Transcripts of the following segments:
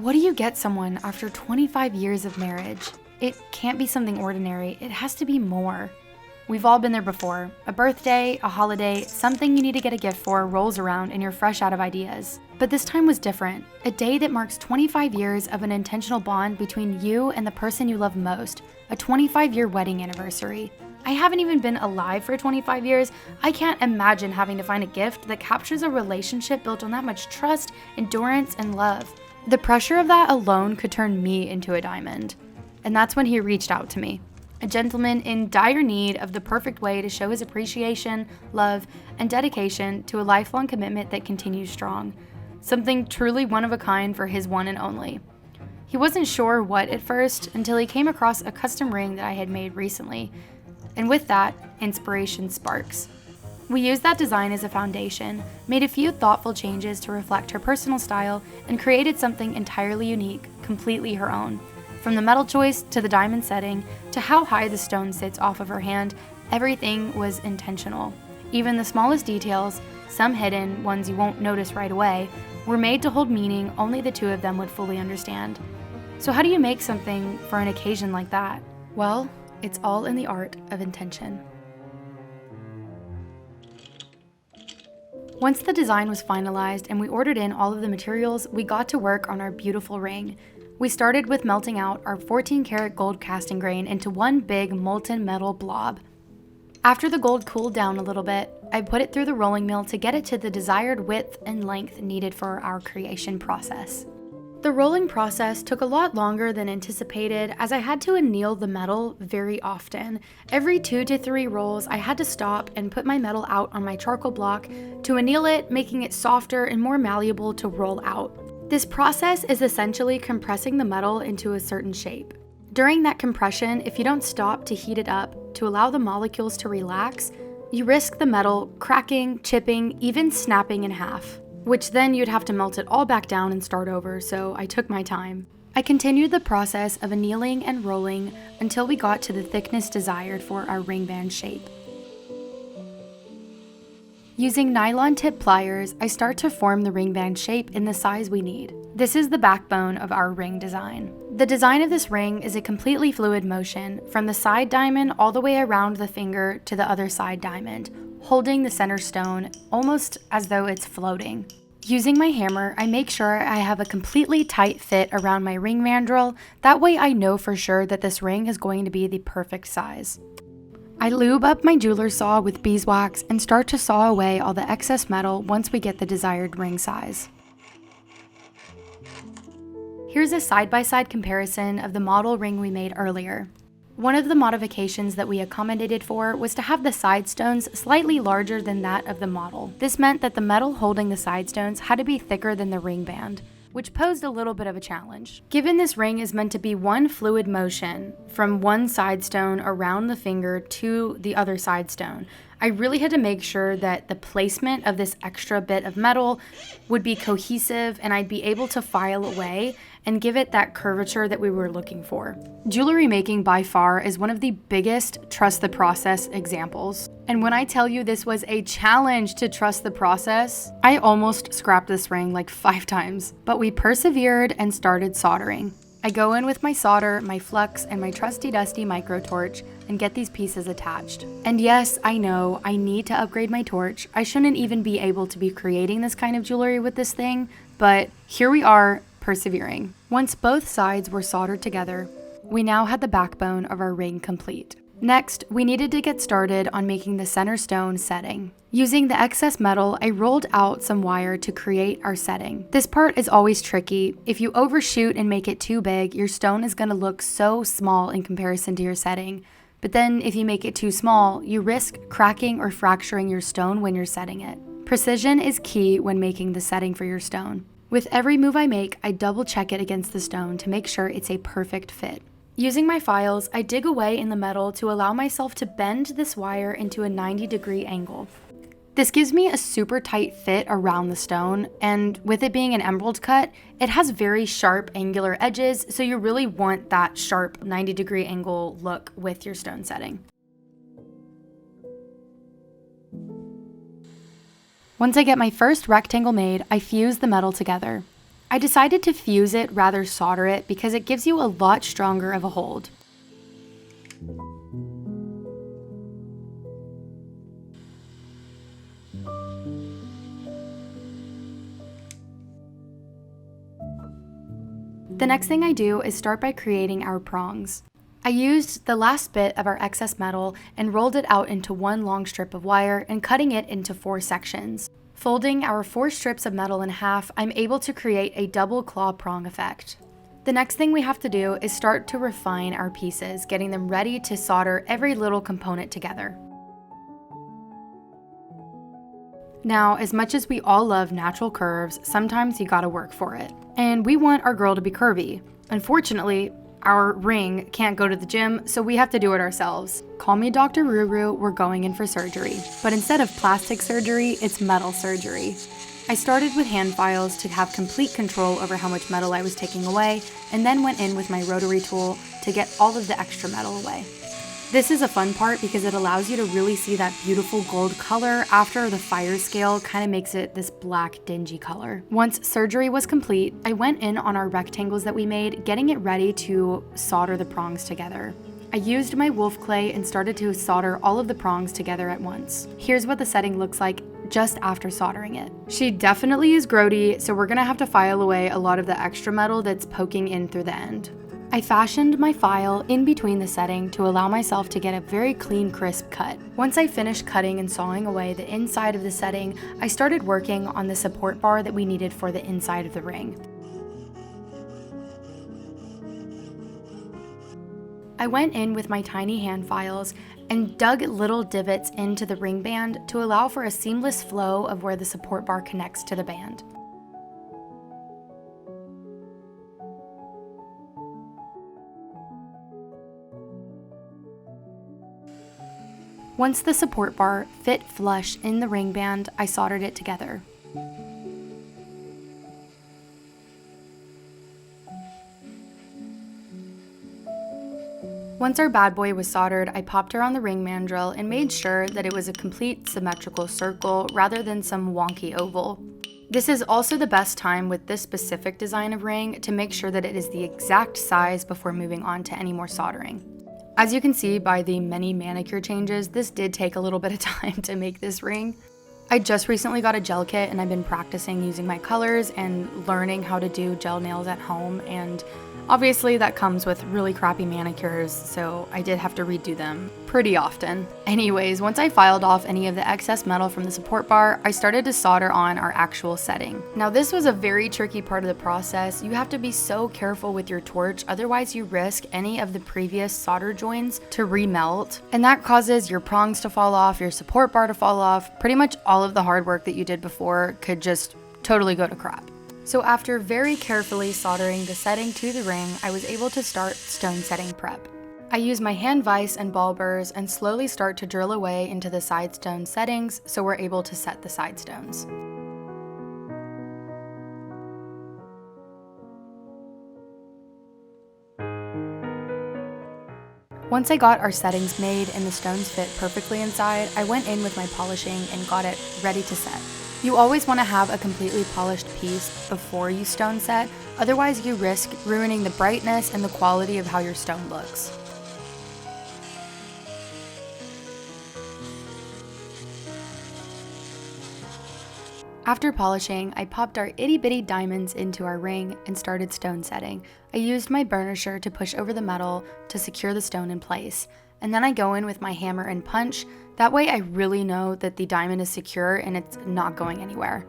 What do you get someone after 25 years of marriage? It can't be something ordinary, it has to be more. We've all been there before. A birthday, a holiday, something you need to get a gift for rolls around and you're fresh out of ideas. But this time was different. A day that marks 25 years of an intentional bond between you and the person you love most. A 25-year wedding anniversary. I haven't even been alive for 25 years. I can't imagine having to find a gift that captures a relationship built on that much trust, endurance, and love. The pressure of that alone could turn me into a diamond. And that's when he reached out to me. A gentleman in dire need of the perfect way to show his appreciation, love, and dedication to a lifelong commitment that continues strong. Something truly one of a kind for his one and only. He wasn't sure what at first until he came across a custom ring that I had made recently. And with that, inspiration sparks. We used that design as a foundation, made a few thoughtful changes to reflect her personal style, and created something entirely unique, completely her own. From the metal choice to the diamond setting to how high the stone sits off of her hand, everything was intentional. Even the smallest details, some hidden, ones you won't notice right away, were made to hold meaning only the two of them would fully understand. So how do you make something for an occasion like that? Well, it's all in the art of intention. Once the design was finalized and we ordered in all of the materials, we got to work on our beautiful ring. We started with melting out our 14-karat gold casting grain into one big molten metal blob. After the gold cooled down a little bit, I put it through the rolling mill to get it to the desired width and length needed for our creation process. The rolling process took a lot longer than anticipated as I had to anneal the metal very often. Every 2 to 3 rolls, I had to stop and put my metal out on my charcoal block to anneal it, making it softer and more malleable to roll out. This process is essentially compressing the metal into a certain shape. During that compression, if you don't stop to heat it up to allow the molecules to relax, you risk the metal cracking, chipping, even snapping in half, which then you'd have to melt it all back down and start over, so I took my time. I continued the process of annealing and rolling until we got to the thickness desired for our ring band shape. Using nylon tip pliers, I start to form the ring band shape in the size we need. This is the backbone of our ring design. The design of this ring is a completely fluid motion, from the side diamond all the way around the finger to the other side diamond, holding the center stone almost as though it's floating. Using my hammer, I make sure I have a completely tight fit around my ring mandrel, that way I know for sure that this ring is going to be the perfect size. I lube up my jeweler's saw with beeswax and start to saw away all the excess metal once we get the desired ring size. Here's a side-by-side comparison of the model ring we made earlier. One of the modifications that we accommodated for was to have the side stones slightly larger than that of the model. This meant that the metal holding the side stones had to be thicker than the ring band, which posed a little bit of a challenge. Given this ring is meant to be one fluid motion from one side stone around the finger to the other side stone, I really had to make sure that the placement of this extra bit of metal would be cohesive and I'd be able to file away and give it that curvature that we were looking for. Jewelry making by far is one of the biggest trust the process examples. And when I tell you this was a challenge to trust the process, I almost scrapped this ring like 5 times, but we persevered and started soldering. I go in with my solder, my flux, and my trusty dusty micro torch and get these pieces attached. And yes, I know, I need to upgrade my torch. I shouldn't even be able to be creating this kind of jewelry with this thing, but here we are, persevering. Once both sides were soldered together, we now had the backbone of our ring complete. Next, we needed to get started on making the center stone setting. Using the excess metal, I rolled out some wire to create our setting. This part is always tricky. If you overshoot and make it too big, your stone is going to look so small in comparison to your setting. But then if you make it too small, you risk cracking or fracturing your stone when you're setting it. Precision is key when making the setting for your stone. With every move I make, I double check it against the stone to make sure it's a perfect fit. Using my files, I dig away in the metal to allow myself to bend this wire into a 90-degree angle. This gives me a super tight fit around the stone, and with it being an emerald cut, it has very sharp angular edges, so you really want that sharp 90-degree angle look with your stone setting. Once I get my first rectangle made, I fuse the metal together. I decided to fuse it rather solder it because it gives you a lot stronger of a hold. The next thing I do is start by creating our prongs. I used the last bit of our excess metal and rolled it out into one long strip of wire and cutting it into 4 sections. Folding our 4 strips of metal in half, I'm able to create a double claw prong effect. The next thing we have to do is start to refine our pieces, getting them ready to solder every little component together. Now, as much as we all love natural curves, sometimes you gotta work for it. And we want our girl to be curvy. Unfortunately, our ring can't go to the gym, so we have to do it ourselves. Call me Dr. Ruru, we're going in for surgery. But instead of plastic surgery, it's metal surgery. I started with hand files to have complete control over how much metal I was taking away, and then went in with my rotary tool to get all of the extra metal away. This is a fun part because it allows you to really see that beautiful gold color after the fire scale kind of makes it this black dingy color. Once surgery was complete, I went in on our rectangles that we made, getting it ready to solder the prongs together. I used my wolf clay and started to solder all of the prongs together at once. Here's what the setting looks like just after soldering it. She definitely is grody, so we're gonna have to file away a lot of the extra metal that's poking in through the end. I fashioned my file in between the setting to allow myself to get a very clean, crisp cut. Once I finished cutting and sawing away the inside of the setting, I started working on the support bar that we needed for the inside of the ring. I went in with my tiny hand files and dug little divots into the ring band to allow for a seamless flow of where the support bar connects to the band. Once the support bar fit flush in the ring band, I soldered it together. Once our bad boy was soldered, I popped her on the ring mandrel and made sure that it was a complete symmetrical circle rather than some wonky oval. This is also the best time with this specific design of ring to make sure that it is the exact size before moving on to any more soldering. As you can see by the many manicure changes, this did take a little bit of time to make this ring. I just recently got a gel kit and I've been practicing using my colors and learning how to do gel nails at home, and obviously that comes with really crappy manicures, so I did have to redo them pretty often. Anyways, once I filed off any of the excess metal from the support bar, I started to solder on our actual setting. Now this was a very tricky part of the process. You have to be so careful with your torch, otherwise you risk any of the previous solder joins to remelt, and that causes your prongs to fall off, your support bar to fall off. Pretty much all of the hard work that you did before could just totally go to crap. So after very carefully soldering the setting to the ring, I was able to start stone setting prep. I use my hand vise and ball burrs and slowly start to drill away into the side stone settings so we're able to set the side stones. Once I got our settings made and the stones fit perfectly inside, I went in with my polishing and got it ready to set. You always want to have a completely polished piece before you stone set, otherwise you risk ruining the brightness and the quality of how your stone looks. After polishing, I popped our itty bitty diamonds into our ring and started stone setting. I used my burnisher to push over the metal to secure the stone in place, and then I go in with my hammer and punch. That way I really know that the diamond is secure and it's not going anywhere.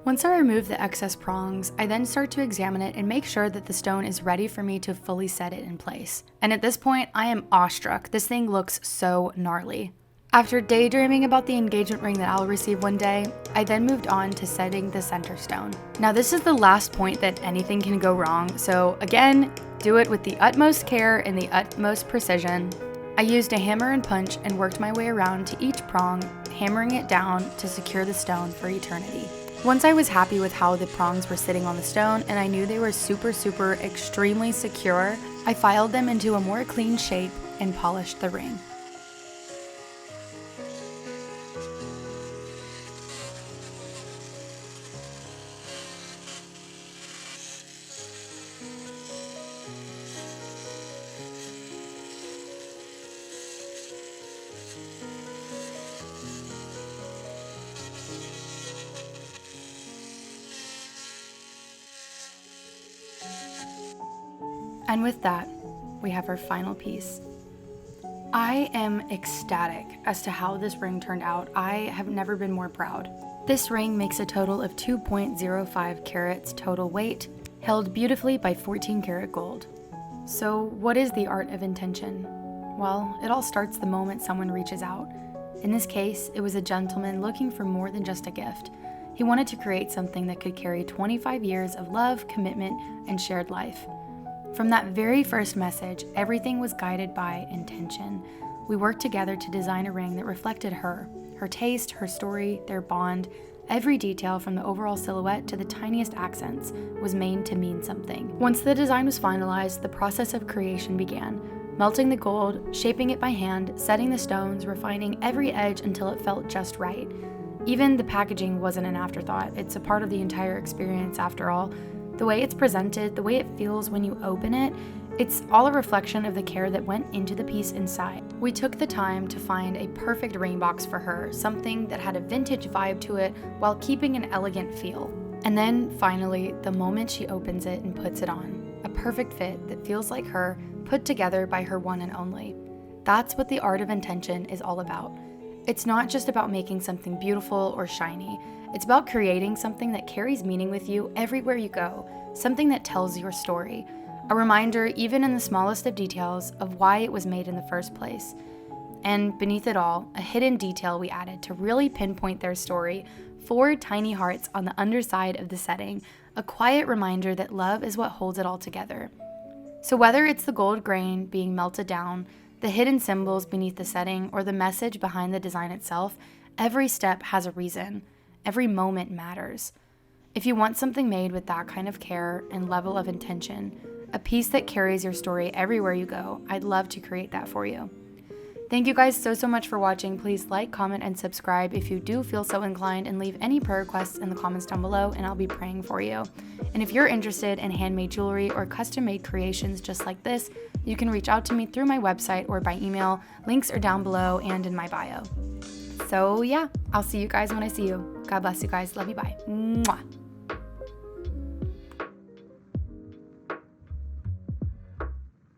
Once I remove the excess prongs, I then start to examine it and make sure that the stone is ready for me to fully set it in place. And at this point, I am awestruck. This thing looks so gnarly. After daydreaming about the engagement ring that I'll receive one day, I then moved on to setting the center stone. Now this is the last point that anything can go wrong, so again, do it with the utmost care and the utmost precision. I used a hammer and punch and worked my way around to each prong, hammering it down to secure the stone for eternity. Once I was happy with how the prongs were sitting on the stone and I knew they were super extremely secure, I filed them into a more clean shape and polished the ring. And with that, we have our final piece. I am ecstatic as to how this ring turned out. I have never been more proud. This ring makes a total of 2.05 carats total weight, held beautifully by 14 karat gold. So what is the art of intention? Well, it all starts the moment someone reaches out. In this case, it was a gentleman looking for more than just a gift. He wanted to create something that could carry 25 years of love, commitment, and shared life. From that very first message, everything was guided by intention. We worked together to design a ring that reflected her taste, her story, their bond. Every detail from the overall silhouette to the tiniest accents was made to mean something. Once the design was finalized, the process of creation began. Melting the gold, shaping it by hand, setting the stones, refining every edge until it felt just right. Even the packaging wasn't an afterthought. It's a part of the entire experience after all. The way it's presented, the way it feels when you open it, it's all a reflection of the care that went into the piece inside. We took the time to find a perfect ring box for her, something that had a vintage vibe to it while keeping an elegant feel. And then, finally, the moment she opens it and puts it on, a perfect fit that feels like her, put together by her one and only. That's what the art of intention is all about. It's not just about making something beautiful or shiny. It's about creating something that carries meaning with you everywhere you go, something that tells your story, a reminder, even in the smallest of details, of why it was made in the first place. And beneath it all, a hidden detail we added to really pinpoint their story, 4 tiny hearts on the underside of the setting, a quiet reminder that love is what holds it all together. So whether it's the gold grain being melted down, the hidden symbols beneath the setting, or the message behind the design itself, every step has a reason. Every moment matters. If you want something made with that kind of care and level of intention, a piece that carries your story everywhere you go, I'd love to create that for you. Thank you guys so much for watching. Please like, comment, and subscribe if you do feel so inclined, and leave any prayer requests in the comments down below and I'll be praying for you. And if you're interested in handmade jewelry or custom-made creations just like this, you can reach out to me through my website or by email. Links are down below and in my bio. So yeah, I'll see you guys when I see you. God bless you guys. Love you. Bye. Mwah.